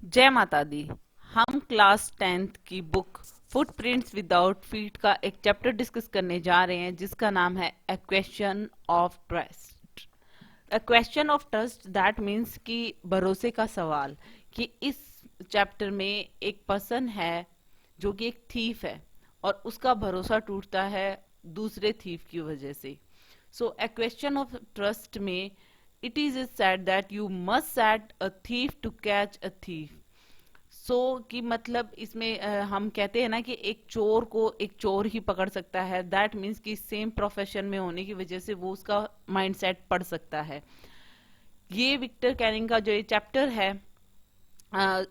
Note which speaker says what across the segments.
Speaker 1: जय माता दी। हम क्लास 10th की बुक फुटप्रिंट्स विदाउट फीट का एक चैप्टर डिस्कस करने जा रहे हैं जिसका नाम है a question of trust. A question of trust that means कि भरोसे का सवाल। कि इस चैप्टर में एक पर्सन है जो कि एक थीफ है और उसका भरोसा टूटता है दूसरे थीफ की वजह से। सो ए क्वेश्चन ऑफ ट्रस्ट में it is said that you must set a thief to catch a thief. कि मतलब इसमें हम कहते हैं ना कि एक चोर को एक चोर ही पकड़ सकता है। दैट मीन्स कि सेम प्रोफेशन में होने की वजह से वो उसका माइंडसेट पढ़ सकता है। ये विक्टर कैनिंग का जो ये चैप्टर है,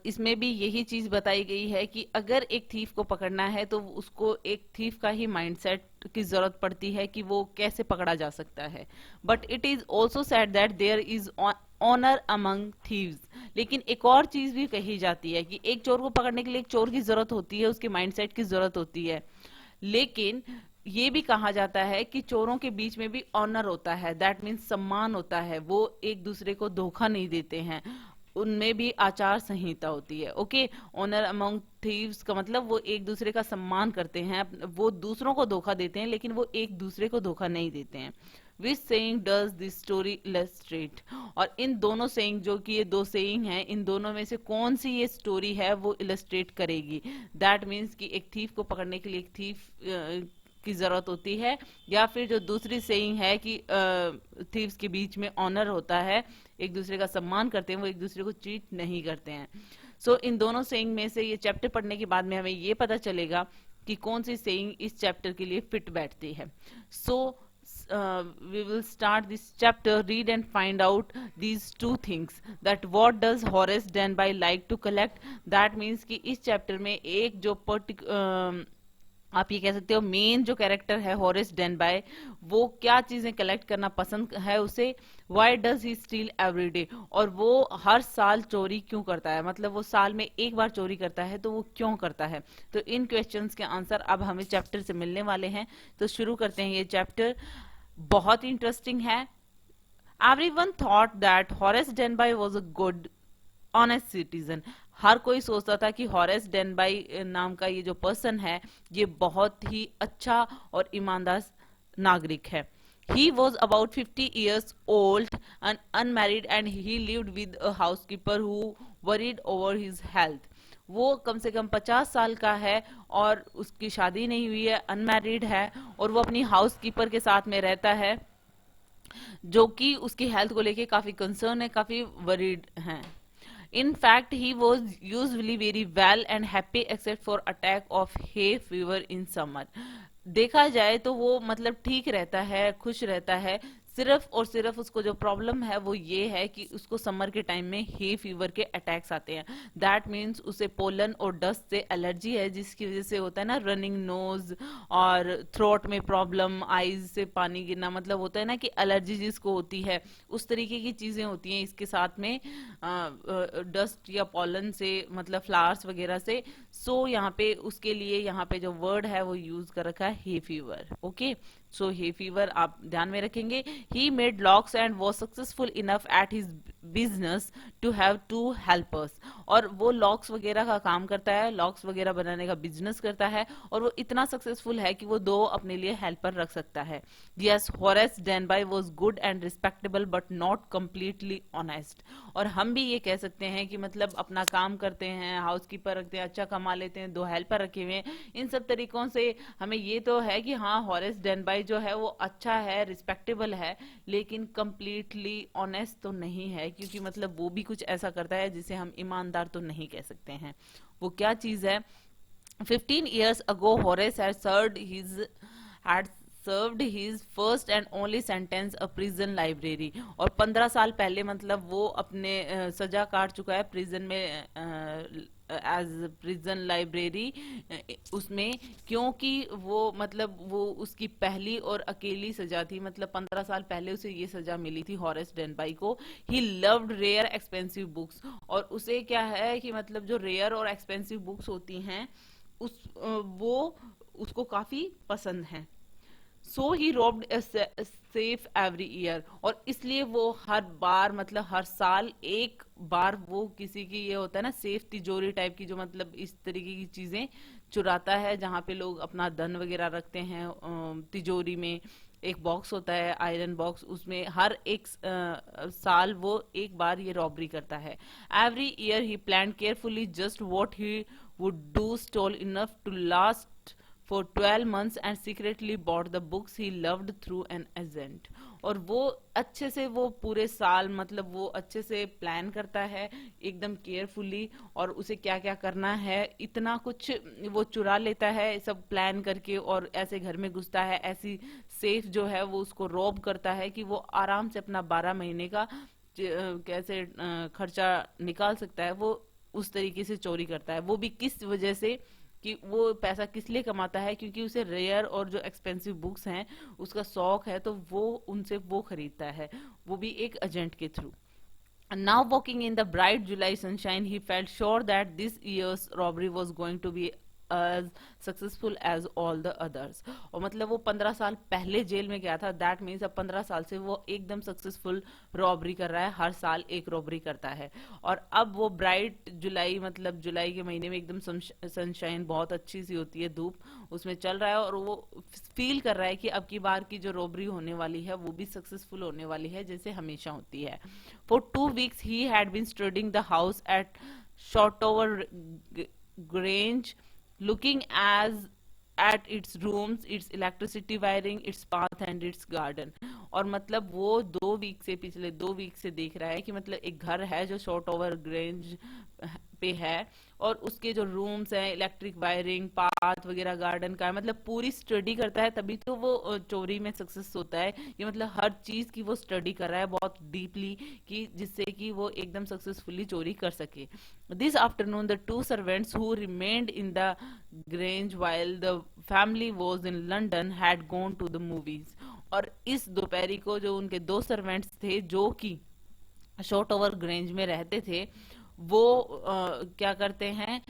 Speaker 1: इसमें भी यही चीज बताई गई है कि अगर एक थीफ को पकड़ना है तो उसको एक थीफ का ही माइंडसेट की जरूरत पड़ती है कि वो कैसे पकड़ा जा सकता है। But it is also said that there is honour among thieves. लेकिन एक और चीज भी कही जाती है कि एक चोर को पकड़ने के लिए एक चोर की जरूरत होती है, उसके माइंडसेट की जरूरत होती है। लेकिन ये भी कहा जाता है कि चोरों के बीच में भी ऑनर होता है, दैट मीन्स सम्मान होता है। वो एक दूसरे को धोखा नहीं देते हैं, उनमें भी आचार संहिता होती है। ओके, ऑनर अमंग थीव्स का मतलब वो एक दूसरे का सम्मान करते हैं, वो दूसरों को धोखा देते हैं लेकिन वो एक दूसरे को धोखा नहीं देते हैं। Which saying does this story illustrate. और इन दोनों सेइंग, जो कि ये दो सेइंग हैं, इन दोनों में से कौन सी ये स्टोरी है वो इलस्ट्रेट करेगी। दैट मीन्स कि एक थीफ को पकड़ने के लिए एक थीफ की जरूरत होती है, या फिर जो दूसरी सेइंग है कि थीव्स के बीच में ऑनर होता है, एक दूसरे का सम्मान करते हैं, वो एक दूसरे को चीट नहीं करते हैं। इन दोनों सेइंग में से ये चैप्टर पढ़ने के बाद में हमें ये पता चलेगा कि कौन सी सेइंग इस चैप्टर के लिए फिट बैठती है। सो we will start this chapter. Read and find out these two things, that what does Horace Denby like to collect. that means कि इस चैप्टर में एक जो आप ये कह सकते हो मेन जो कैरेक्टर है हॉरेस डेनबाय, वो क्या चीजें कलेक्ट करना पसंद है उसे। Why does he steel every day, और वो हर साल चोरी क्यों करता है, मतलब वो साल में एक बार चोरी करता है तो वो क्यों करता है। तो इन क्वेश्चंस के आंसर अब हमें चैप्टर से मिलने वाले हैं। तो शुरू करते हैं। ये चैप्टर बहुत ही इंटरेस्टिंग है। Everyone thought that Horace Danby was a good honest citizen. हर कोई सोचता था कि हॉरेस डेनबाई नाम का ये जो पर्सन है ये बहुत ही अच्छा और ईमानदार नागरिक है। He was about 50 years old and unmarried and he lived with a housekeeper who worried over his health. वो कम से कम 50 साल का है और उसकी शादी नहीं हुई है, अनमैरिड है, और वो अपनी हाउस कीपर के साथ में रहता है जो कि उसकी हेल्थ को लेके काफी कंसर्न है, काफी वरीड है। In fact, he was usually very well and happy except for attack of hay fever in summer. देखा जाए तो वो मतलब ठीक रहता है, खुश रहता है। सिर्फ और सिर्फ उसको जो प्रॉब्लम है वो ये है कि उसको समर के टाइम में हे फीवर के अटैक्स आते हैं। दैट मीन्स उसे पोलन और डस्ट से एलर्जी है, जिसकी वजह से होता है ना रनिंग नोज, और थ्रोट में प्रॉब्लम, आईज से पानी गिरना, मतलब होता है ना कि एलर्जी जिसको होती है उस तरीके की चीजें होती हैं इसके साथ में डस्ट या पोलन से, मतलब फ्लावर्स वगैरह से। यहाँ पे उसके लिए यहाँ पे जो वर्ड है वो यूज कर रखा है hay fever. Okay, hay fever आप ध्यान में रखेंगे। He made locks and was successful enough at his business to have two helpers. और वो लॉक्स वगैरह का काम करता है, लॉक्स वगैरह बनाने का बिजनेस करता है, और वो इतना सक्सेसफुल है कि वो दो अपने लिए हेल्पर रख सकता है। Yes, Horace Danby was good and respectable but not completely honest. और हम भी ये कह सकते हैं कि मतलब अपना काम करते हैं, हाउस कीपर रखते हैं, अच्छा कमा लेते हैं, दो हेल्पर रखे हुए हैं, इन सब तरीकों से हमें ये तो है कि हाँ हॉरेस डेनबाई जो है वो अच्छा है, रिस्पेक्टेबल है, लेकिन कंप्लीटली ऑनेस्ट तो नहीं है, क्योंकि मतलब वो भी कुछ ऐसा करता है जिसे हम ईमानदार तो नहीं कह सकते हैं। वो क्या चीज है। 15 years ago Horace had served his first and only sentence a prison library। और 15 साल पहले मतलब वो अपने सजा काट चुका है प्रिजन में, एज प्रिजन लाइब्रेरी उसमें, क्योंकि वो मतलब वो उसकी पहली और अकेली सजा थी, मतलब 15 साल पहले उसे ये सजा मिली थी हॉरेस डेनबाई को। He loved rare expensive books, और उसे क्या है कि मतलब जो रेयर और एक्सपेंसिव बुक्स होती हैं वो उसको काफी पसंद है। सो ही रोब्ड सेफ एवरी ईयर, और इसलिए वो हर बार मतलब हर साल एक बार वो किसी की, ये होता है ना सेफ तिजोरी टाइप की, जो मतलब इस तरीके की चीजें चुराता है जहाँ पे लोग अपना धन वगैरह रखते हैं। तिजोरी में एक बॉक्स होता है, आयरन बॉक्स, उसमें हर एक साल वो एक बार ये रॉबरी करता है। Every year he plan carefully just what he would do, stole enough to last for 12 months and secretly bought the books he loved through an agent। और वो अच्छे से वो पूरे साल मतलब वो अच्छे से प्लान करता है एकदम केयरफुली, और उसे क्या क्या करना है इतना कुछ वो चुरा लेता है सब प्लान करके, और ऐसे घर में घुसता है, ऐसी सेफ जो है वो उसको रॉब करता है कि वो आराम से अपना 12 महीने का कैसे खर्चा निकाल सकता है। वो उस तरीके से चोरी करता है, वो भी किस वजह से कि वो पैसा किस लिए कमाता है, क्योंकि उसे रेयर और जो एक्सपेंसिव बुक्स हैं उसका शौक है, तो वो उनसे वो खरीदता है, वो भी एक एजेंट के through. And now walking in the bright July sunshine, he felt sure that this year's robbery was going to be as successful as all the others। और मतलब वो 15 साल पहले जेल में गया था, दैट मीन्स अब 15 साल से वो एकदम सक्सेसफुल रॉबरी कर रहा है, हर साल एक रॉबरी करता है। और अब वो ब्राइट जुलाई मतलब जुलाई के महीने में एकदम सनशाइन बहुत अच्छी सी होती है, धूप उसमें चल रहा है, और वो फील कर रहा है कि अब की बार की जो रॉबरी होने वाली है वो भी सक्सेसफुल होने वाली है, जैसे हमेशा होती है। For 2 weeks he had been studying the house at Shotover Grange, looking as at its rooms, its electricity wiring, its path and its garden। और मतलब वो 2 वीक से पिछले 2 वीक से देख रहा है कि मतलब एक घर है जो शॉर्ट ओवर ग्रेंज पे है, और उसके जो रूम्स हैं, इलेक्ट्रिक वायरिंग, पाथ वगैरह, गार्डन का, मतलब पूरी स्टडी करता है, तभी तो वो चोरी में सक्सेस होता है। ये मतलब हर चीज की वो स्टडी कर रहा है बहुत डीपली, कि जिससे कि वो एकदम सक्सेसफुली चोरी कर सके। This afternoon the two servants who remained in the grange while the family was in London had gone to the movies। और इस दोपहरी को जो उनके 2 सर्वेंट्स थे जो कि शॉर्ट ओवर ग्रेंज में रहते थे, वो क्या करते हैं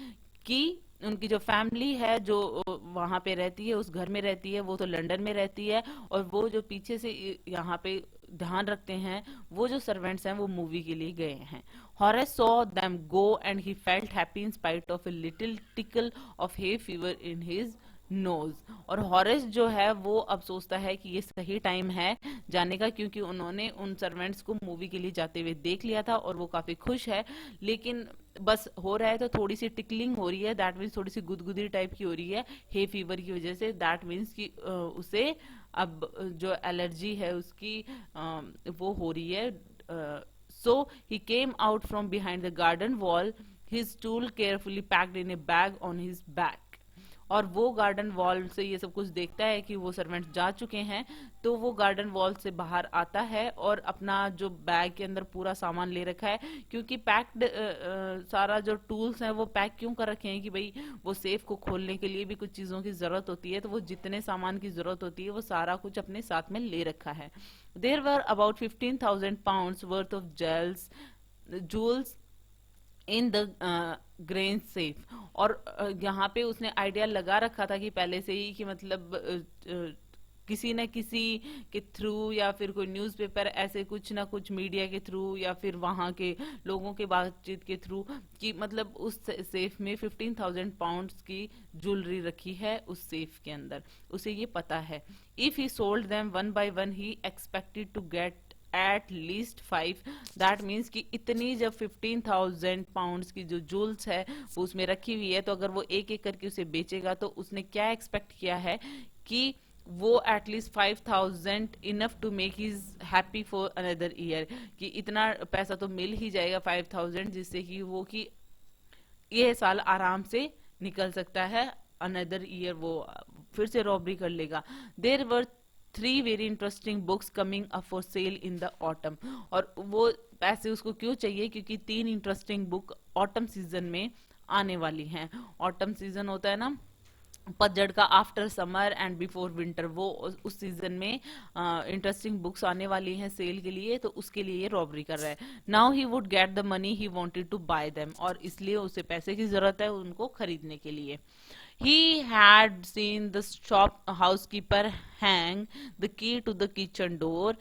Speaker 1: कि उनकी जो फैमिली है जो वहां पे रहती है, उस घर में रहती है, वो तो लंदन में रहती है, और वो जो पीछे से यहाँ पे ध्यान रखते हैं, वो जो सर्वेंट्स हैं वो मूवी के लिए गए हैं। Horace saw them go and he felt happy in spite of a little tickle of hay fever in his nose. और हॉरेस जो है वो अब सोचता है कि ये सही टाइम है जाने का, क्योंकि उन्होंने उन सर्वेंट्स को मूवी के लिए जाते हुए देख लिया था और वो काफी खुश है, लेकिन बस हो रहा है तो थोड़ी सी टिकलिंग हो रही है, दैट मीन्स थोड़ी सी गुदगुदी टाइप की हो रही है हे फीवर की वजह से, दैट मीन्स कि उसे अब जो एलर्जी है उसकी वो हो रही है। So he came out from behind the garden wall, his tool carefully packed in a bag on his back. और वो गार्डन वॉल से ये सब कुछ देखता है कि वो सर्वेंट्स जा चुके हैं, तो वो गार्डन वॉल से बाहर आता है और अपना जो बैग के अंदर पूरा सामान ले रखा है, क्योंकि पैक्ड सारा जो टूल्स हैं वो पैक क्यों कर रखे हैं कि भाई वो सेफ को खोलने के लिए भी कुछ चीजों की जरूरत होती है, तो वो जितने सामान की जरूरत होती है वो सारा कुछ अपने साथ में ले रखा है। There were about 15,000 pounds worth of jewels in the grain safe. और यहाँ पे उसने आइडिया लगा रखा था कि पहले से ही कि मतलब किसी न किसी के थ्रू या फिर कोई न्यूज़पेपर ऐसे कुछ ना कुछ मीडिया के थ्रू या फिर वहां के लोगों के बातचीत के थ्रू कि मतलब उस सेफ में 15,000 पाउंड्स की ज्वेलरी रखी है उस सेफ के अंदर, उसे ये पता है। If he sold them one by one he expected to get at least 5, that means कि इतनी जब 15,000 पाउंड्स की जो जूल्स है वो उसमें रखी हुई है, तो अगर वो एक एक करके उसे बेचेगा तो उसने क्या एक्सपेक्ट किया है कि वो at least 5,000 enough to make his happy for another year, कि इतना पैसा तो मिल ही जाएगा 5,000 जिससे कि वो कि ये साल आराम से निकल सकता है, अनदर ईयर वो फिर से रॉबरी कर लेगा। There were 3 very interesting books coming up for sale in the autumn. और वो पैसे उसको क्यों चाहिए, क्योंकि 3 इंटरेस्टिंग बुक ऑटम सीजन में आने वाली हैं। ऑटम सीजन होता है ना पतझड़ का after summer and before winter, वो उस सीजन में इंटरेस्टिंग बुक्स आने वाली हैं सेल के लिए, तो उसके लिए ये रॉबरी कर रहा है. Now he would get the money he wanted to buy them, और इसलिए उसे पैसे की जरूरत है उनको खरीदने के लिए. He had seen the shop housekeeper hang the key to the kitchen door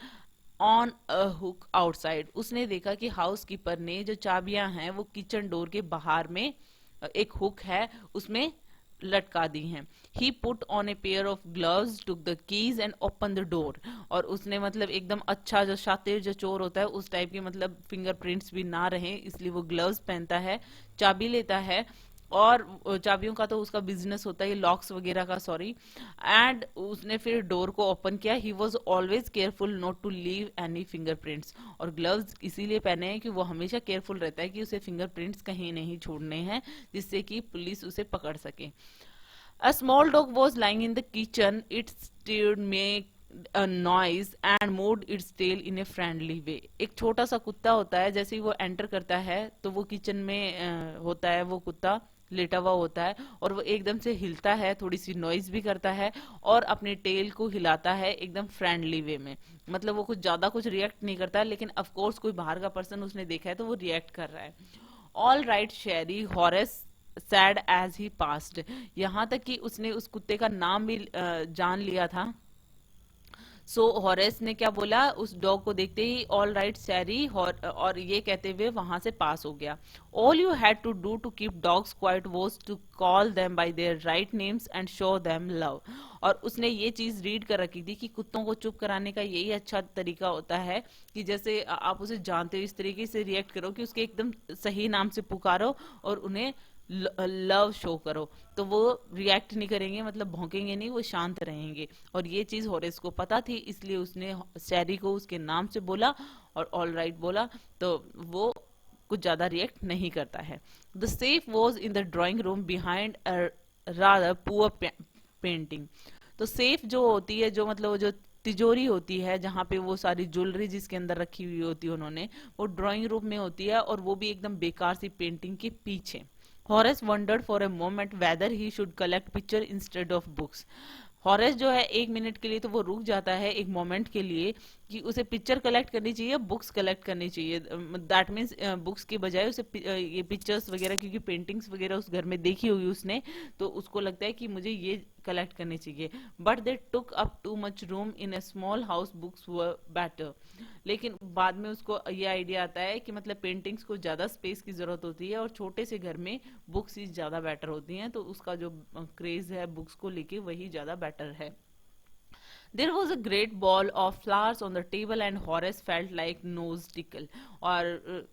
Speaker 1: on a hook outside. उसने देखा कि हाउस कीपर ने जो चाबियां हैं वो किचन डोर के बाहर में एक हुक है उसमें लटका दी हैं. He put on a pair of gloves, took the keys and open the door. और उसने मतलब एकदम अच्छा जो शातिर जो चोर होता है उस टाइप के, मतलब फिंगरप्रिंट्स भी ना रहे इसलिए वो ग्लव्स पहनता है, चाबी लेता है, और चाबियों का तो उसका बिजनेस होता है, लॉक्स वगैरह का, सॉरी. एंड उसने फिर डोर को ओपन किया. He was always careful not to leave any fingerprints. और ग्लव्स इसीलिए पहने हैं कि वो हमेशा केयरफुल रहता है कि उसे फिंगरप्रिंट्स कहीं नहीं छोड़ने हैं जिससे कि पुलिस उसे पकड़ सके. A small dog was lying in the kitchen. It stirred, make a noise and moved its tail in a friendly way. एक छोटा सा कुत्ता होता है, जैसे ही वो एंटर करता है तो वो किचन में होता है, वो कुत्ता लेटा हुआ होता है और वो एकदम से हिलता है, थोड़ी सी नॉइज भी करता है और अपने टेल को हिलाता है एकदम फ्रेंडली वे में. मतलब वो कुछ ज्यादा कुछ रिएक्ट नहीं करता, लेकिन ऑफ कोर्स कोई बाहर का पर्सन उसने देखा है तो वो रिएक्ट कर रहा है. All right Sherry, Horace said as he passed. यहां तक कि उसने उस कुत्ते का नाम भी जान लिया था. सो हॉरेस ने क्या बोला उस डॉग को देखते ही, ऑल राइट सैरी, और ये कहते हुए वहां से पास हो गया. All you had to do to keep dogs quiet was to call them by their right names and show them love. और उसने ये चीज रीड कर रखी थी कि कुत्तों को चुप कराने का यही अच्छा तरीका होता है कि जैसे आप उसे जानते हो इस तरीके से रिएक्ट करो कि उसके एकदम सही नाम से पुकारो और उन्हें लव शो करो, तो वो रिएक्ट नहीं करेंगे, मतलब भौंकेंगे नहीं, वो शांत रहेंगे. और ये चीज हॉरेस को पता थी, इसलिए उसने सैरी को उसके नाम से बोला और ऑल राइट बोला, तो वो कुछ ज्यादा रिएक्ट नहीं करता है. The safe was in the drawing room behind a rather poor painting. तो सेफ जो होती है, जो मतलब जो तिजोरी होती है जहां पे वो सारी ज्वेलरी जिसके अंदर रखी हुई होती है उन्होंने, वो ड्राइंग रूम में होती है और वो भी एकदम बेकार सी पेंटिंग के पीछे. Horace wondered for a moment whether he should collect picture instead of books. Horace जो है एक मिनट के लिए तो वो रुक जाता है एक मोमेंट के लिए कि उसे पिक्चर कलेक्ट करनी चाहिए, बुक्स कलेक्ट करनी चाहिए. दैट मीन्स बुक्स की बजाय उसे ये पिक्चर्स वगैरह, क्योंकि पेंटिंग्स वगैरह उस घर में देखी होगी उसने, तो उसको लगता है कि मुझे ये कलेक्ट करनी चाहिए. But they took up too much room in a small house, books were better. लेकिन बाद में उसको ये आइडिया आता है कि मतलब पेंटिंग्स को ज्यादा स्पेस की जरूरत होती है और छोटे से घर में बुक्स ही ज्यादा बेटर होती हैं, तो उसका जो क्रेज है बुक्स को लेके वही ज्यादा बेटर है. There was a great ball of flowers on the table and Horace felt like nose tickle. और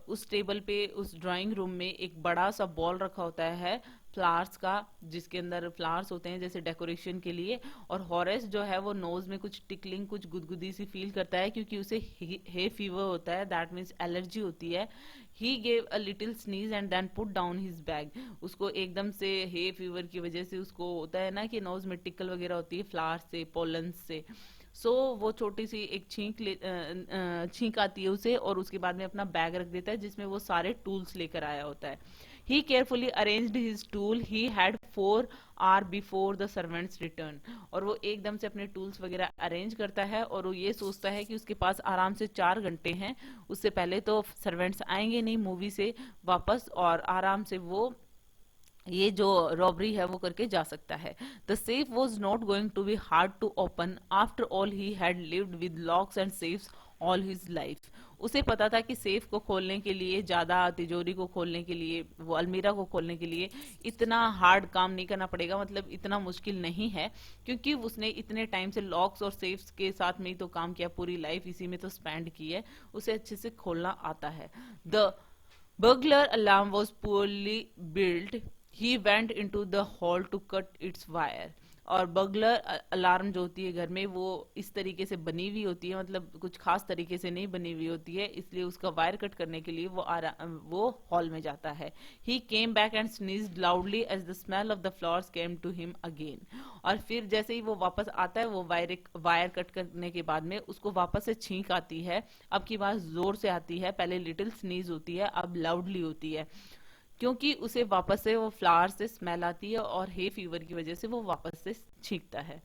Speaker 1: उस टेबल पे उस ड्राइंग रूम में एक बड़ा सा बॉल रखा होता है फ्लावर्स का, जिसके अंदर फ्लावर्स होते हैं जैसे डेकोरेशन के लिए. और हॉरेस जो है वो नोज में कुछ टिकलिंग, कुछ गुदगुदी सी फील करता है क्योंकि उसे हे फीवर होता है, दैट मीन्स एलर्जी होती है. He gave a little sneeze and then put down his bag. उसको एकदम से हे फीवर की वजह से उसको होता है ना कि नोज में टिकल वगैरह होती है फ्लावर से, पोलन से. वो छोटी सी एक छींक आती है उसे और उसके बाद में अपना बैग रख देता है जिसमें वो सारे टूल्स लेकर आया होता है. He carefully arranged his tool. He had 4 hours before the servants return. और वो एकदम से अपने टूल्स वगैरह अरेंज करता है और वो ये सोचता है कि उसके पास आराम से 4 घंटे हैं, उससे पहले तो सर्वेंट्स आएंगे नहीं मूवी से वापस, और आराम से वो ये जो रॉबरी है वो करके जा सकता है. The safe was not going to be hard to open. After all he had lived with locks and safes all his life. उसे पता था कि सेफ को खोलने के लिए, ज्यादा तिजोरी को खोलने के लिए, वो अलमीरा को खोलने के लिए इतना हार्ड काम नहीं करना पड़ेगा, मतलब इतना मुश्किल नहीं है, क्योंकि उसने इतने टाइम से लॉक्स और सेफ्स के साथ में ही तो काम किया, पूरी लाइफ इसी में तो स्पेंड की है, उसे अच्छे से खोलना आता है. The burglar alarm was poorly built. He went into the hall to cut its wire. और बगलर अलार्म जो होती है घर में वो इस तरीके से बनी हुई होती है, मतलब कुछ खास तरीके से नहीं बनी हुई होती है, इसलिए उसका वायर कट करने के लिए वो हॉल में जाता है. He came back and sneezed loudly as the smell of the flowers came to him again. और फिर जैसे ही वो वापस आता है, वो वायर कट करने के बाद में उसको वापस से छींक आती है. अब की बात जोर से आती है, पहले लिटिल स्नीज होती है, अब लाउडली होती है. क्योंकि उसे वापस से वो फ्लावर से स्मेल आती है और हे फीवर की वजह से वो वापस से छींकता है।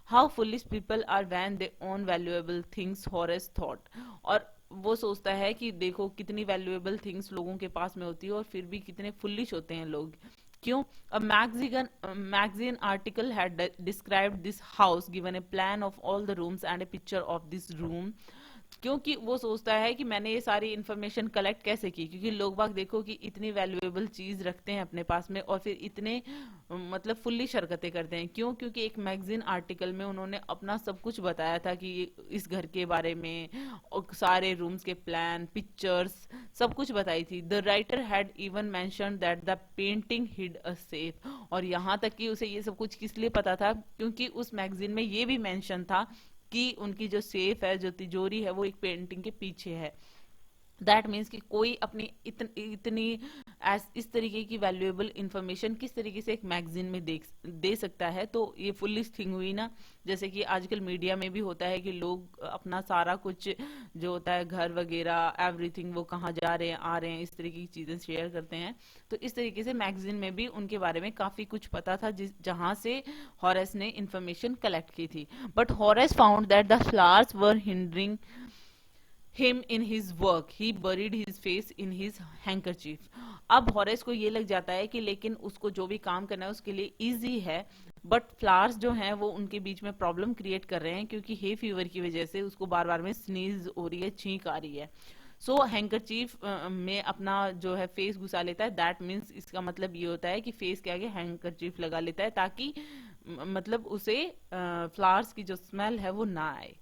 Speaker 1: How foolish people are when they own valuable things, Horace thought. और वो सोचता है कि देखो कितनी वैल्यूएबल थिंग्स लोगों के पास में होती है और फिर भी कितने फुलिश होते हैं लोग। क्यों? अ magazine article had described this house, given a plan of all the rooms and a picture of this room। क्योंकि वो सोचता है कि मैंने ये सारी इंफॉर्मेशन कलेक्ट कैसे की, क्योंकि लोग बाग देखो कि इतनी वैल्यूएबल चीज रखते हैं अपने पास में और फिर इतने मतलब फुल्ली हरकतें करते हैं। क्यों? क्योंकि एक मैगजीन आर्टिकल में उन्होंने अपना सब कुछ बताया था कि इस घर के बारे में और सारे रूम्स के प्लान, पिक्चर्स, सब कुछ बताई थी। The writer had even mentioned that the painting hid a safe. और यहाँ तक कि उसे ये सब कुछ किस लिए पता था, क्योंकि उस मैगजीन में ये भी मेंशन था कि उनकी जो सेफ है, जो तिजोरी है, वो एक पेंटिंग के पीछे है। दैट मीन्स कि कोई अपनी इतनी इस तरीके की वैल्यूएबल इंफॉर्मेशन किस तरीके से एक मैगजीन में दे सकता है। तो ये फुलिश थिंग हुई ना। जैसे कि आजकल मीडिया में भी होता है कि लोग अपना सारा कुछ जो होता है, घर वगैरह एवरीथिंग, वो कहाँ जा रहे हैं, आ रहे हैं, इस तरीके की चीजें शेयर करते हैं। तो इस तरीके से मैगजीन में भी उनके बारे में काफी कुछ पता था, जिस जहां से हॉरेस ने इंफॉर्मेशन कलेक्ट की थी। But Horace found that the flowers were hindering him in his work. He buried his face in his handkerchief। अब हॉरेस को ये लग जाता है कि लेकिन उसको जो भी काम करना है उसके लिए इजी है, बट फ्लावर्स जो हैं वो उनके बीच में प्रॉब्लम क्रिएट कर रहे हैं, क्योंकि हे फीवर की वजह से उसको बार बार में स्नीज हो रही है, छींक आ रही है। सो हैंकरचीफ में अपना जो है फेस घुसा लेता है। दैट मीन्स इसका मतलब ये होता है कि फेस के आगे हैंकरचीफ लगा लेता है, ताकि मतलब उसे फ्लावर्स की जो स्मेल है वो ना आए।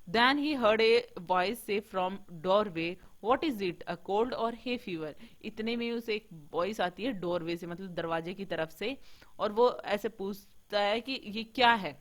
Speaker 1: Then he heard a voice say from doorway, "What is it? A cold or hay fever?" इतने में उसे एक वॉइस आती है डोरवे से, मतलब दरवाजे की तरफ से, और वो ऐसे पूछता है कि ये क्या है,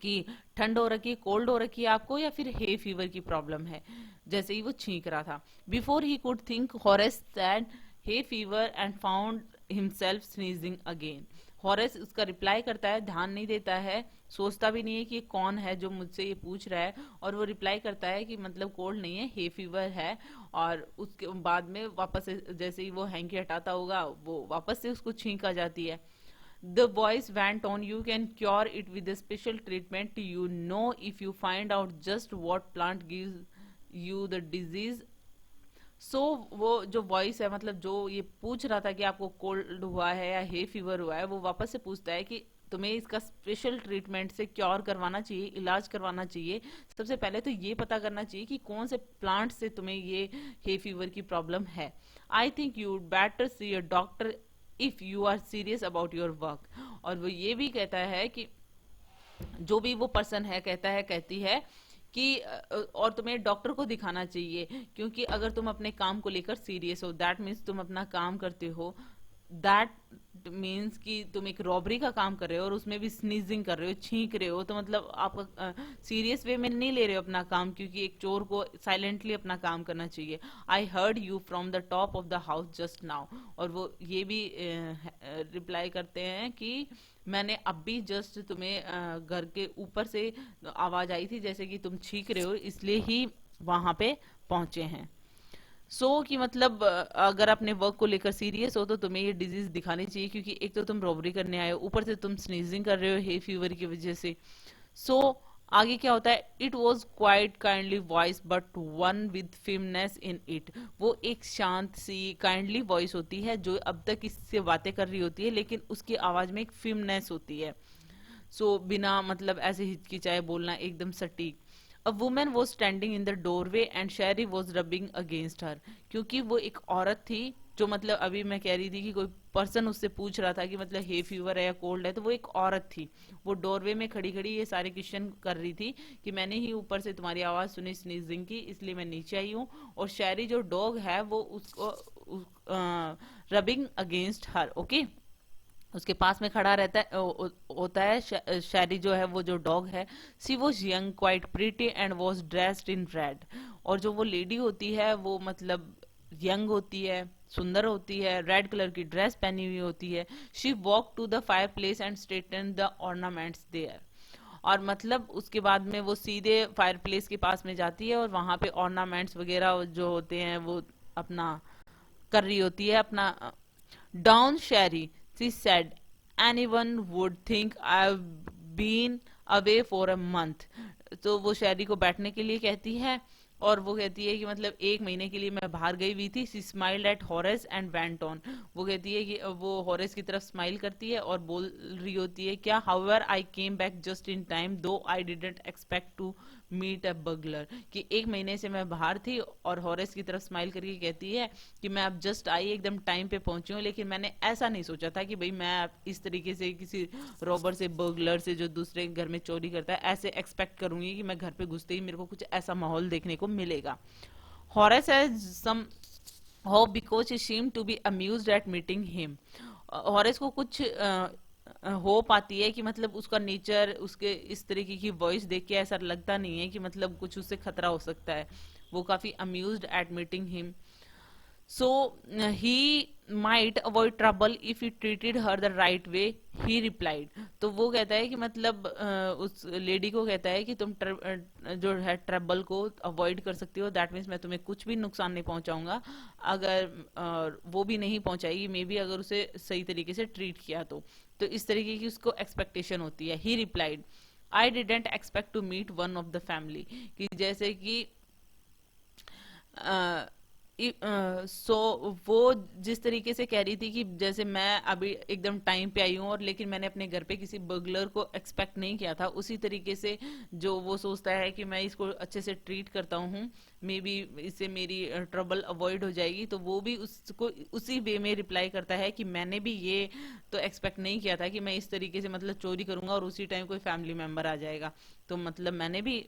Speaker 1: कि ठंड हो रखी है, कोल्ड हो रखी है आपको, या फिर हे फीवर की प्रॉब्लम है। जैसे ही वो छींक रहा था, before he could think Horace sad hay fever and found himself sneezing again. Horace उसका रिप्लाई करता है, ध्यान नहीं देता है, सोचता भी नहीं है कि ये कौन है जो मुझसे ये पूछ रहा है, और वो रिप्लाई करता है कि मतलब कोल्ड नहीं है, हे फीवर है। और उसके बाद में वापस से जैसे ही वो हैंकी हटाता होगा, वो वापस से उसको छींक आ जाती है। The voice went on, "You can cure it with a special treatment, you know, if you find out just what plant gives you the disease." सो वो जो वॉइस है, मतलब जो ये पूछ रहा था कि आपको कोल्ड हुआ है या हे फीवर हुआ है, वो वापस से पूछता है कि तुम्हें इसका स्पेशल ट्रीटमेंट से क्योर करवाना चाहिए, इलाज करवाना चाहिए। सबसे पहले तो ये पता करना चाहिए कि कौन से प्लांट से तुम्हें ये हे फीवर की प्रॉब्लम है। I think you better see a doctor if you are serious about your work. और वो ये भी कहता है कि जो भी वो पर्सन है कहता है, कहती है कि और तुम्हें डॉक्टर को दिखाना चाहिए, क्योंकि अगर तुम अपने काम को लेकर सीरियस हो, दैट मीन्स तुम अपना काम करते हो, दैट मीन्स कि तुम एक रॉबरी का काम कर रहे हो और उसमें भी स्नीजिंग कर रहे हो, छींक रहे हो, तो मतलब आप सीरियस वे में नहीं ले रहे हो अपना काम, क्योंकि एक चोर को साइलेंटली अपना काम करना चाहिए। I heard you from the top of the house just now. और वो ये भी रिप्लाई करते हैं कि मैंने अब भी जस्ट तुम्हें घर के ऊपर से आवाज आई थी, जैसे कि तुम छींक रहे हो, इसलिए ही वहां पे पहुंचे हैं। कि मतलब अगर अपने वर्क को लेकर सीरियस हो तो तुम्हें ये डिजीज दिखानी चाहिए, क्योंकि एक तो तुम रॉबरी करने आए हो, ऊपर से तुम स्नीजिंग कर रहे हो हे फीवर की वजह से। सो आगे क्या होता है, it was quite kindly voice but one with firmness in it. वो एक शांत सी काइंडली वॉइस होती है जो अब तक इससे बातें कर रही होती है, लेकिन उसकी आवाज में एक फिमनेस होती है। बिना मतलब ऐसे हिचकिचाए बोलना, एकदम सटीक। A women was standing in the doorway and Sherry was rubbing against her. क्योंकि वो एक औरत थी, जो मतलब अभी मैं कह रही थी कि कोई पर्सन उससे पूछ रहा था कि मतलब हे फीवर है या कोल्ड है, तो वो एक औरत थी। वो डोरवे में खड़ी खड़ी ये सारे क्वेश्चन कर रही थी कि मैंने ही ऊपर से तुम्हारी आवाज सुनी स्नीजिंग की, इसलिए मैं नीचे आई हूँ। और शेरी जो डॉग है वो उसको रबिंग अगेंस्ट हर, ओके, उसके पास में खड़ा रहता है होता है। शैरी जो है, वो जो डॉग है, she was young quite pretty and was dressed in red. और जो वो लेडी होती है वो मतलब यंग होती है, सुंदर होती है, रेड कलर की ड्रेस पहनी हुई होती है। She walk to the fireplace and straighten the ornaments there. और मतलब उसके बाद में वो सीधे फायर प्लेस के पास में जाती है और वहां पे ऑर्नामेंट्स वगैरह जो होते हैं वो अपना कर रही होती है, अपना Down, Sherry, she said. Anyone would think I've been away for a month. तो वो शैरी को बैठने के लिए कहती है और वो कहती है कि मतलब एक महीने के लिए मैं बाहर गई हुई थी. She smiled at Horace and went on. वो कहती है कि वो हॉरेस की तरफ स्माइल करती है और बोल रही होती है क्या, however I came back just in time though I didn't expect to meet a burglar. कि एक महीने से मैं बाहर थी और हॉरेस की तरफ स्माइल करके कहती है कि मैं अब जस्ट आई, एकदम टाइम पे पहुंची हूँ, लेकिन मैंने ऐसा नहीं सोचा था कि भाई मैं इस तरीके से किसी रॉबर से, बर्गलर से जो दूसरे घर में चोरी करता है, ऐसे एक्सपेक्ट करूंगी कि मैं घर पे घुसते ही मेरे को कुछ ऐसा माहौल देखने को मिलेगा. Horace has some hope because he seem to be amused at meeting him. Horace को कुछ होप आती है कि मतलब उसका नेचर, उसके इस तरीके की वॉइस देख के ऐसा लगता नहीं है कि मतलब कुछ उससे खतरा हो सकता है. वो काफी amused at meeting him. So he might avoid trouble if he treated her the right way, he replied. तो वो कहता है कि मतलब उस लेडी को कहता है कि तुम जो है ट्रबल को अवॉइड कर सकती हो. दैट मीन्स मैं तुम्हें कुछ भी नुकसान नहीं पहुंचाऊंगा अगर वो भी नहीं पहुंचाएगी, मे बी अगर उसे सही तरीके से ट्रीट किया तो इस तरीके की उसको एक्सपेक्टेशन होती है. He replied, I didn't expect to meet one of the family. कि जैसे कि सो वो जिस तरीके से कह रही थी कि जैसे मैं अभी एकदम टाइम पे आई हूँ और लेकिन मैंने अपने घर पे किसी बर्गलर को एक्सपेक्ट नहीं किया था, उसी तरीके से जो वो सोचता है कि मैं इसको अच्छे से ट्रीट करता हूँ, मे बी इससे मेरी ट्रबल अवॉइड हो जाएगी, तो वो भी उसको उसी वे में रिप्लाई करता है कि मैंने भी ये तो एक्सपेक्ट नहीं किया था कि मैं इस तरीके से मतलब चोरी करूंगा और उसी टाइम कोई फैमिली मेंबर आ जाएगा, तो मतलब मैंने भी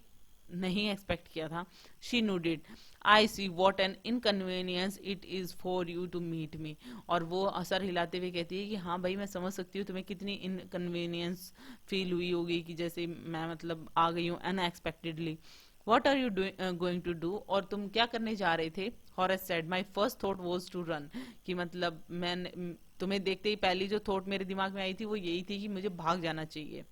Speaker 1: नहीं एक्सपेक्ट किया था. She nodded, I see what an inconvenience it is for you to meet me. और वो असर हिलाते हुए कहती है कि हाँ भाई मैं समझ सकती हूँ तुम्हें कितनी इनकन्वीनियंस फील हुई होगी कि जैसे मैं मतलब आ गई हूँ unexpectedly. What are you going to do, और तुम क्या करने जा रहे थे. Horace said, my first thought was to run. कि मतलब मैं तुम्हें देखते ही पहली जो थॉट मेरे दिमाग में आई थी वो यही थी कि मुझे भाग जाना चाहिए.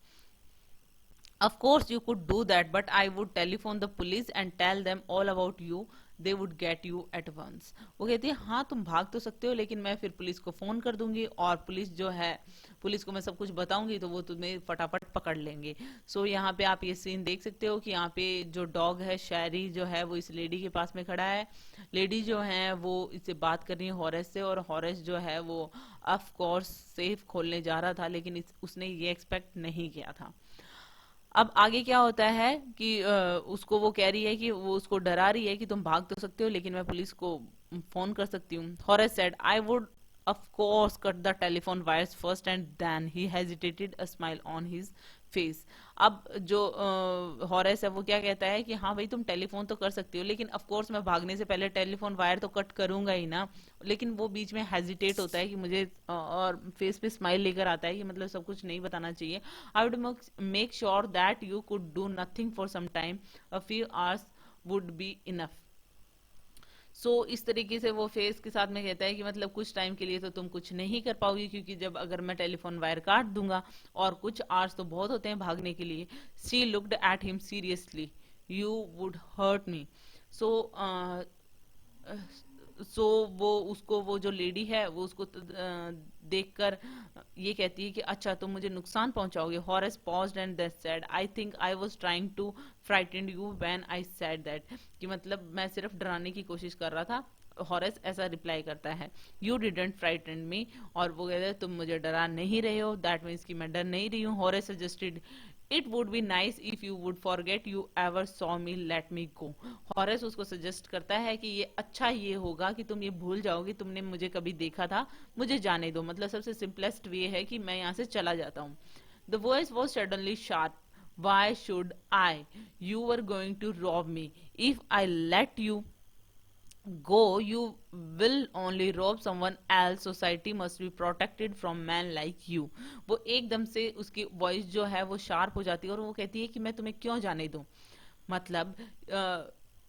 Speaker 1: Of course you could do that, but I would telephone the police and tell them all about you. They would get you at once. वो कहती है हाँ तुम भाग तो सकते हो, लेकिन मैं फिर पुलिस को फोन कर दूंगी और पुलिस जो है, पुलिस को मैं सब कुछ बताऊंगी तो वो तुम्हें फटाफट पकड़ लेंगे. सो यहाँ पे आप ये सीन देख सकते हो कि यहाँ पे जो डॉग है शैरी जो है वो इस लेडी के पास में खड़ा है. लेडी जो है वो इससे बात कर रही है हॉरेस से, और हॉरेस जो है वो ऑफ कोर्स सेफ खोलने जा रहा था, लेकिन उसने ये एक्सपेक्ट नहीं किया था. अब आगे क्या होता है कि उसको वो कह रही है कि वो उसको डरा रही है कि तुम भाग तो सकते हो लेकिन मैं पुलिस को फोन कर सकती हूँ. Horace said, I would of course cut the telephone wires first, and then he hesitated, a smile on his face. अब जो हॉरेस है वो क्या कहता है कि हाँ भाई तुम टेलीफोन तो कर सकती हो, लेकिन ऑफ कोर्स मैं भागने से पहले टेलीफोन वायर तो कट करूंगा ही ना. लेकिन वो बीच में हेजिटेट होता है कि मुझे और फेस पे स्माइल लेकर आता है कि मतलब सब कुछ नहीं बताना चाहिए. I would make sure that you could do nothing for some time, a few hours would be enough. इस तरीके से वो फेस के साथ में कहता है कि मतलब कुछ टाइम के लिए तो तुम कुछ नहीं कर पाओगी, क्योंकि जब अगर मैं टेलीफोन वायर काट दूंगा, और कुछ आवर्स तो बहुत होते हैं भागने के लिए. She looked at him seriously, you would hurt me. So so वो उसको, वो जो लेडी है वो उसको देखकर ये कहती है कि अच्छा तुम मुझे नुकसान पहुंचाओगे. Horace paused and then said, I think I was trying to frighten you when I said that. कि मतलब मैं सिर्फ डराने की कोशिश कर रहा था. हॉरेस ऐसा रिप्लाई करता है, यू डिडंट फ्राइटन मी. और वो कहते हैं तुम मुझे डरा नहीं रहे हो, दैट मीन्स कि मैं डर नहीं रही हूँ. Horace suggested, it would be nice if you would forget you ever saw me, let me go. Horace उसको सजेस्ट करता है कि ये अच्छा ये होगा कि तुम ये भूल जाओगे तुमने मुझे कभी देखा था, मुझे जाने दो. मतलब सबसे सिंपलेस्ट वे है कि मैं यहाँ से चला जाता हूँ. The voice was suddenly sharp, why should I? You were going to rob me. If I let you go, you will only rob someone else. Society must be protected from men like you. वो एकदम से उसकी voice जो है वो sharp हो जाती है और वो कहती है कि मैं तुम्हें क्यों जाने दूं. मतलब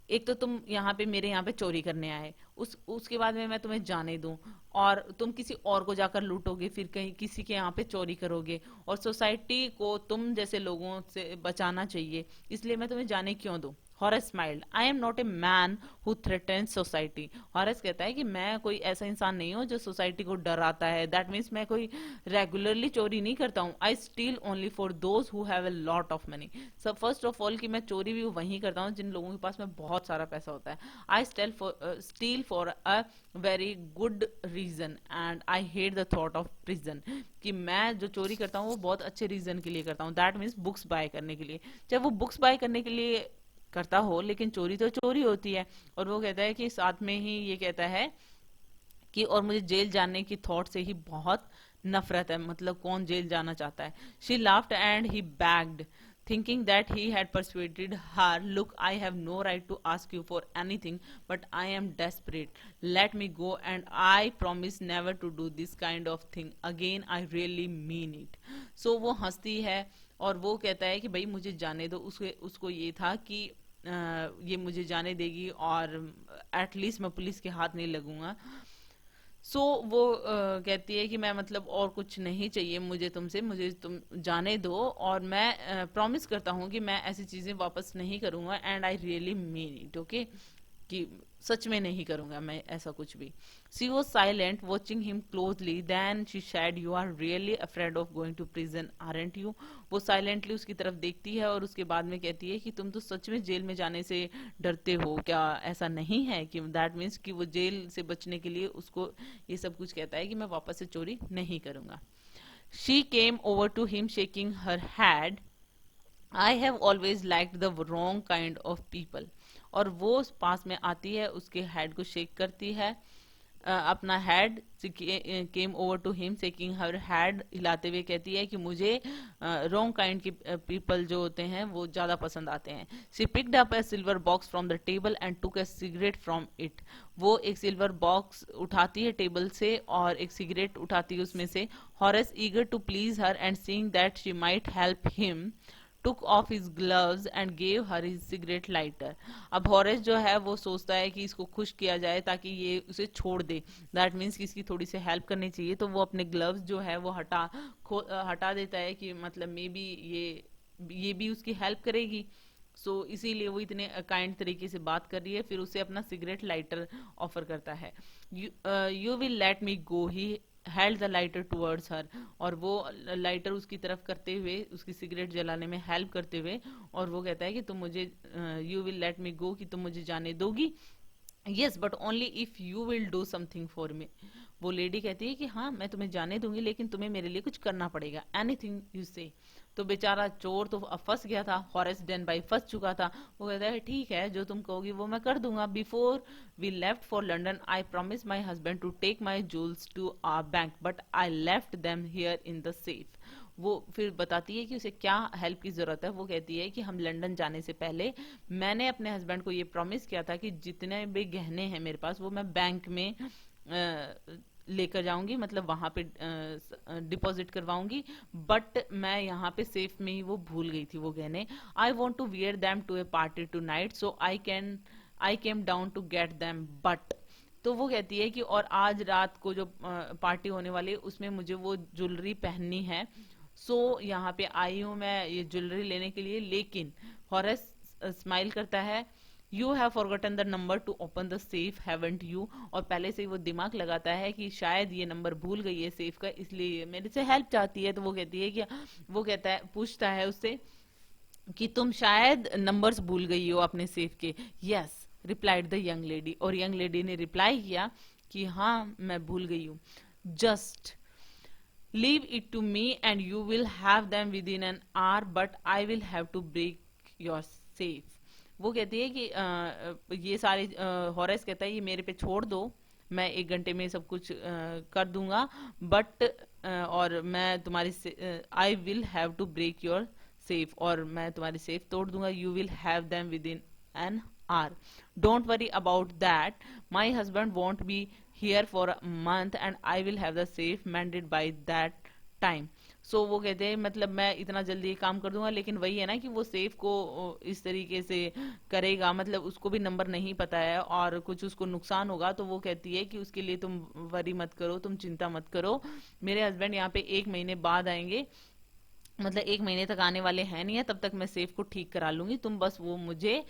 Speaker 1: एक तो तुम यहाँ पे मेरे यहाँ पे चोरी करने आए, उसके बाद में मैं तुम्हें जाने दूं, और तुम किसी और को जाकर लूटोगे, फिर कहीं किसी के यहाँ पे चोरी करोगे, और सोसाइटी को तुम जैसे लोगों से बचाना चाहिए, इसलिए मैं तुम्हें जाने क्यों दूं. Horace smiled, I am not a man who threatens society. Horace कहता है कि मैं कोई ऐसा इंसान नहीं हूं जो सोसाइटी को डराता है। दैट मीन्स मैं कोई रेगुलरली चोरी नहीं करता हूँ। I steal only for those who have a lot of money. सब फर्स्ट ऑफ ऑल कि मैं चोरी भी वहीं करता हूँ जिन लोगों के पास में बहुत सारा पैसा होता है। I steal for a very good reason and I hate the thought of prison. कि मैं जो चोरी करता हूँ वो बहुत अच्छे रीजन के लिए करता हूँ। दैट मीन्स बुक्स बाय करने के लिए। चाहे वो बुक्स बाय करने के लिए करता हो, लेकिन चोरी तो चोरी होती है। और वो कहता है कि साथ में ही ये कहता है कि और मुझे जेल जाने की थॉट से ही बहुत नफरत है। मतलब कौन जेल जाना चाहता है। She laughed and he bagged thinking that he had persuaded her, look, I have no right to ask you for anything, but I am desperate, let me go and I promise never to do this kind of thing again, I really mean it. So वो हंसती है और वो कहता है कि भाई मुझे जाने दो। उसको ये था कि ये मुझे जाने देगी और एटलीस्ट मैं पुलिस के हाथ नहीं लगूंगा। वो कहती है कि मैं मतलब और कुछ नहीं चाहिए मुझे तुमसे, मुझे तुम जाने दो और मैं प्रॉमिस करता हूँ कि मैं ऐसी चीजें वापस नहीं करूंगा and I really mean it. Okay, कि सच में नहीं करूंगा मैं ऐसा कुछ भी। She was silent watching him closely then she said, you are really afraid of going to prison aren't you. वो साइलेंटली उसकी तरफ देखती है और उसके बाद में कहती है कि तुम तो सच में जेल में जाने से डरते हो क्या, ऐसा नहीं है? कि दैट मीन्स कि वो जेल से बचने के लिए उसको ये सब कुछ कहता है कि मैं वापस से चोरी नहीं करूंगा। She came over to him shaking her head, I have always liked the wrong kind of people. और वो पास में आती है, उसके हेड को शेक करती है, अपना head came over to him shaking her head, हिलाते हुए कहती है कि मुझे रॉन्ग काइंड के पीपल जो होते हैं वो ज्यादा पसंद आते हैं। She picked up A silver box from the table and took A cigarette from it. वो एक सिल्वर बॉक्स उठाती है टेबल से और एक सिगरेट उठाती है उसमें से। Horace eager to please her and seeing that she might help him took off his gloves and gave her his cigarette lighter. अब हॉरेस जो है वो सोचता है कि इसको खुश किया जाए ताकि ये उसे छोड़ दे। दैट मीन्स कि इसकी थोड़ी सी हेल्प करनी चाहिए, तो वो अपने ग्लव्स जो है वो हटा देता है कि मतलब मे बी ये भी उसकी हेल्प करेगी। इसीलिए वो इतने काइंड तरीके से बात कर रही है। फिर उसे अपना सिगरेट लाइटर ऑफर करता है। You will let me go, he held the lighter towards हर। और वो लाइटर उसकी तरफ करते हुए उसकी सिगरेट जलाने में हेल्प करते हुए, और वो कहता है कि तुम मुझे यू विल लेट मी गो, कि तुम मुझे जाने दोगी। Yes but only if you will do something for me. वो लेडी कहती है कि हाँ मैं तुम्हें जाने दूंगी लेकिन तुम्हें मेरे लिए कुछ करना पड़ेगा, एनीथिंग यू से। तो बेचारा चोर तो अब फंस गया था, हॉरेस डेनबाई फंस चुका था। वो कहता है ठीक है जो तुम कहोगी वो मैं कर दूंगा। Before we left for London I promise my husband to take my jewels to our bank but I left them here in the safe. वो फिर बताती है कि उसे क्या हेल्प की जरूरत है। वो कहती है कि हम लंदन जाने से पहले मैंने अपने हस्बैंड को ये प्रॉमिस किया था कि जितने भी गहने हैं मेरे पास वो मैं बैंक में लेकर जाऊंगी, मतलब वहां पे डिपॉजिट करवाऊंगी, बट मैं यहाँ पे सेफ में ही वो भूल गई थी वो गहने। I want to wear them to a party tonight so I came down to get them but. तो वो कहती है कि और आज रात को जो पार्टी होने वाली है उसमें मुझे वो ज्वेलरी पहननी है, यहाँ पे आई हूं मैं ये ज्वेलरी लेने के लिए। लेकिन हॉरेस स्माइल करता है, you have forgotten the number two open the safe haven't you. और पहले से ही वो दिमाग लगाता है कि शायद ये नंबर भूल गई है सेफ का, इसलिए मेरे से हेल्प चाहती है। तो वो कहती है कि वो कहता है पूछता है उससे कि तुम शायद नंबर्स भूल गई हो अपने सेफ के। Yes, replied the young lady, और यंग लेडी ने रिप्लाई किया कि हाँ मैं भूल गई हूँ। Just leave it to me and you will have them within an hour, don't worry about that, my husband won't be here for a month and I will have the safe mended by that time. वो कहते हैं मतलब मैं इतना जल्दी काम कर दूंगा लेकिन शायद नंबर्स भूल गई हो अपने सेफ के। Yes, replied the young lady, और यंग लेडी ने रिप्लाई किया कि हाँ मैं भूल गई हूँ। Just leave it to me and you will have them within an hour but I will have to break your safe. वो कहती है कि ये सारे हॉरेस कहता है ये मेरे पे छोड़ दो, मैं 1 घंटे में सब कुछ कर दूंगा, बट और मैं तुम्हारी I will have to break your safe, और मैं तुम्हारी सेफ तोड़ दूंगा। You will have them within an hour, don't worry about that, my husband won't be here for a month and I will have the safe mended by that time. वो कहते हैं मतलब मैं इतना जल्दी ये काम कर दूंगा, लेकिन वही है ना कि वो सेफ को इस तरीके से करेगा, मतलब उसको भी नंबर नहीं पता है और कुछ उसको नुकसान होगा। तो वो कहती है कि उसके लिए तुम वरी मत करो, तुम चिंता मत करो, मेरे हस्बैंड यहाँ पे 1 महीने बाद आएंगे मतलब 1 महीने तक आने वाले हैं नहीं है, तब तक मैं सेफ को ठीक करा लूंगी, तुम बस वो मुझे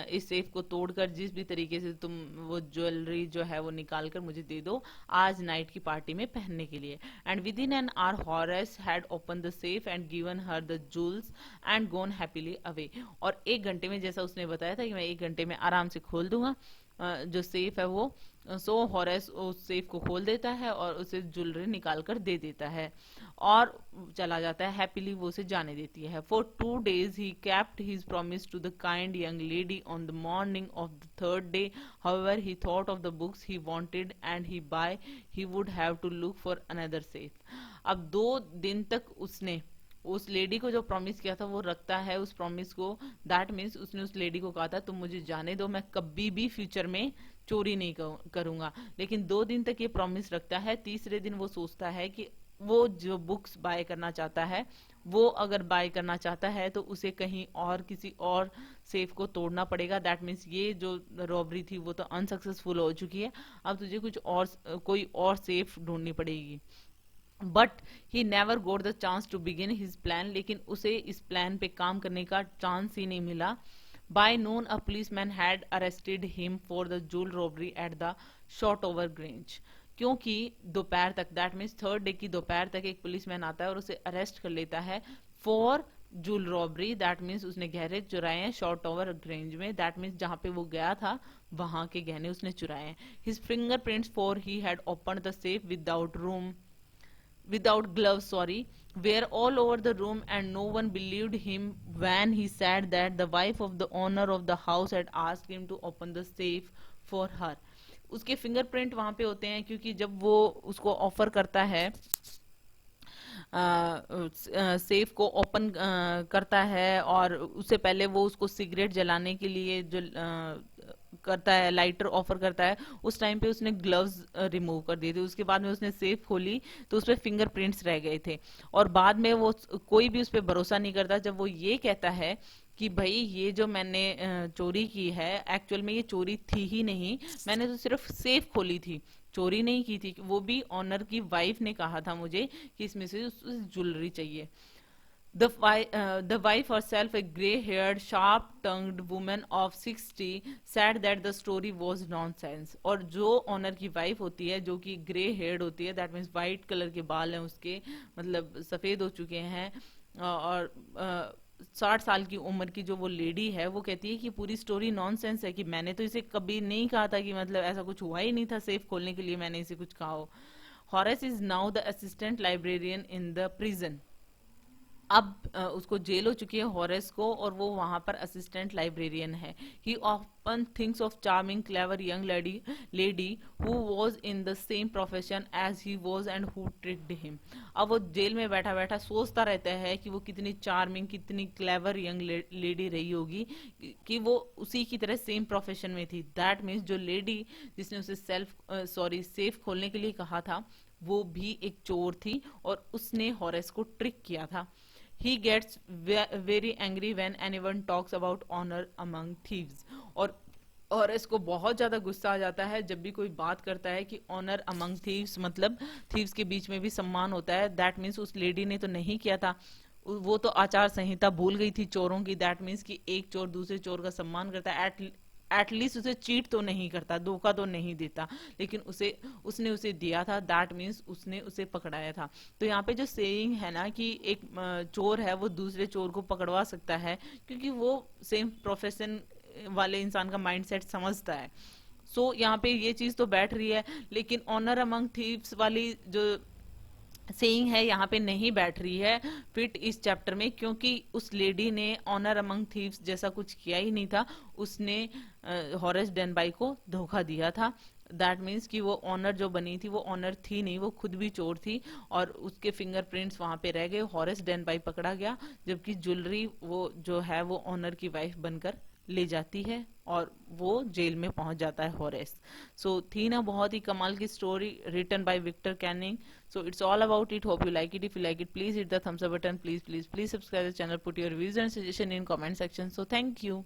Speaker 1: इस सेफ को तोड़कर जिस भी तरीके से तुम वो ज्वेलरी जो है वो निकाल कर मुझे दे दो आज नाइट की पार्टी में पहनने के लिए। And within an hour Horace had open the safe and given her the jewels and gone happily away. और 1 घंटे में, जैसा उसने बताया था कि मैं 1 घंटे में आराम से खोल दूंगा जो सेफ है वो, सो हॉरेस उस सेफ को खोल देता है और उसे ज्वेलरी निकाल कर दे देता है और चला जाता है। हैप्पीली वो उसे जाने देती है। For 2 days he kept his promise to the kind young lady on the morning of the third day. However, he thought of the books he wanted and he would have to look for another safe. अब 2 दिन तक उसने उस lady को जो promise किया था वो रखता है उस प्रॉमिस को। दैट मीन्स उसने उस लेडी को कहा था तुम मुझे जाने दो, मैं कभी भी फ्यूचर में चोरी नहीं करूंगा। लेकिन 2 दिन तक ये प्रॉमिस रखता है। तीसरे दिन वो सोचता है कि वो जो बुक्स बाय करना चाहता है, वो अगर बाय करना चाहता है तो उसे कहीं और किसी और सेफ को तोड़ना पड़ेगा। दैट मीन्स ये जो रॉबरी थी वो तो अनसक्सेसफुल हो चुकी है, अब तुझे कुछ और कोई और सेफ ढूंढनी पड़ेगी। But he never got the chance to begin his plan, लेकिन उसे इस प्लान पे काम करने का चांस ही नहीं मिला। By noon a policeman had arrested him for the joule robbery at the short over grange. क्योंकि दोपहर तक, दैट मीन्स थर्ड डे की दोपहर तक एक पुलिसमैन आता है और उसे अरेस्ट कर लेता है for joule robbery. That means उसने गहरे चुराए हैं शॉर्ट ओवर ग्रेंज में। दैट मीन्स जहां पे वो गया था वहां के गहने उसने चुराए हैं। His fingerprints for he had opened the safe without gloves, were all over the room, and no one believed him when he said that the wife of the owner of the house had asked him to open the safe for her. उसके fingerprint वहां पे होते हैं क्योंकि जब वो उसको offer करता है सेफ को ओपन करता है और उससे पहले वो उसको सिगरेट जलाने के लिए जो करता है, लाइटर ऑफर करता है, उस टाइम पे उसने ग्लव्स रिमूव कर दिए थे। उसके बाद में उसने सेफ खोली तो उसपे फिंगरप्रिंट्स रह गए थे और बाद में वो कोई भी उस पर भरोसा नहीं करता जब वो ये कहता है कि भाई ये जो मैंने चोरी की है एक्चुअल में ये चोरी थी ही नहीं, मैंने तो सिर्फ सेफ खोली थी, चोरी नहीं की थी। वो भी ऑनर की वाइफ ने कहा था मुझे कि इसमें से ज्वेलरी चाहिए। The wife herself, a grey-haired, sharp-tongued woman of 60, said that the story was nonsense. और जो ऑनर की वाइफ होती है जो कि ग्रे हेयर्ड होती है, दैट मीन्स वाइट कलर के बाल हैं उसके, मतलब सफेद हो चुके हैं, और 60 साल की उम्र की जो वो लेडी है वो कहती है कि पूरी स्टोरी नॉनसेंस है, कि मैंने तो इसे कभी नहीं कहा था, कि मतलब ऐसा कुछ हुआ ही नहीं था सेफ खोलने के लिए मैंने इसे कुछ कहा हो। Horace is now the assistant librarian in the prison. अब उसको जेल हो चुकी है हॉरेस को और वो वहां पर असिस्टेंट लाइब्रेरियन है। He often thinks of charming clever young lady who was in the same profession as he was and who tricked him. अब वो जेल में बैठा बैठा सोचता रहता है कि वो कितनी चार्मिंग, कितनी क्लेवर यंग लेडी रही होगी कि वो उसी की तरह सेम प्रोफेशन में थी। दैट मीन्स जो लेडी जिसने उसे सेफ खोलने के लिए कहा था वो भी एक चोर थी और उसने हॉरेस को ट्रिक किया था। He gets very angry when anyone talks about honor among thieves. और इसको बहुत ज्यादा गुस्सा आ जाता है जब भी कोई बात करता है कि ऑनर अमंग थीव्स, मतलब थीव्स के बीच में भी सम्मान होता है। दैट मीन्स उस लेडी ने तो नहीं किया था, वो तो आचार संहिता भूल गई थी चोरों की। दैट मीन्स कि एक चोर दूसरे चोर का सम्मान करता है, एटलीस्ट उसे चीट तो नहीं करता, धोखा तो नहीं देता, लेकिन उसने उसे दिया था। दैट मीन्स उसने उसे पकड़ाया था। तो यहाँ पे जो सेइंग है ना कि एक चोर है वो दूसरे चोर को पकड़वा सकता है क्योंकि वो सेम प्रोफेशन वाले इंसान का माइंडसेट समझता है। सो यहाँ पे ये चीज तो बैठ रही है, लेकिन ऑनर अमंग थीव्स वाली जो सेइंग है यहाँ पे नहीं बैठ रही है फिट इस चैप्टर में, क्योंकि उस लेडी ने ऑनर अमंग थीव्स जैसा कुछ किया ही नहीं था। उसने हॉरेस डेनबाई को धोखा दिया था। दैट मीन्स कि वो ऑनर जो बनी थी वो ऑनर थी नहीं, वो खुद भी चोर थी और उसके फिंगरप्रिंट्स वहां पे रह गए। हॉरेस डेनबाई पकड़ा गया जबकि ज्वेलरी वो जो है वो ऑनर की वाइफ बनकर ले जाती है और वो जेल में पहुंच जाता है हॉरेस। सो थी ना बहुत ही कमाल की story written by Victor Canning. So it's all about it, hope you like it. If you like it please hit the thumbs up button, please subscribe the channel, put your views and suggestion in comment section. So thank you.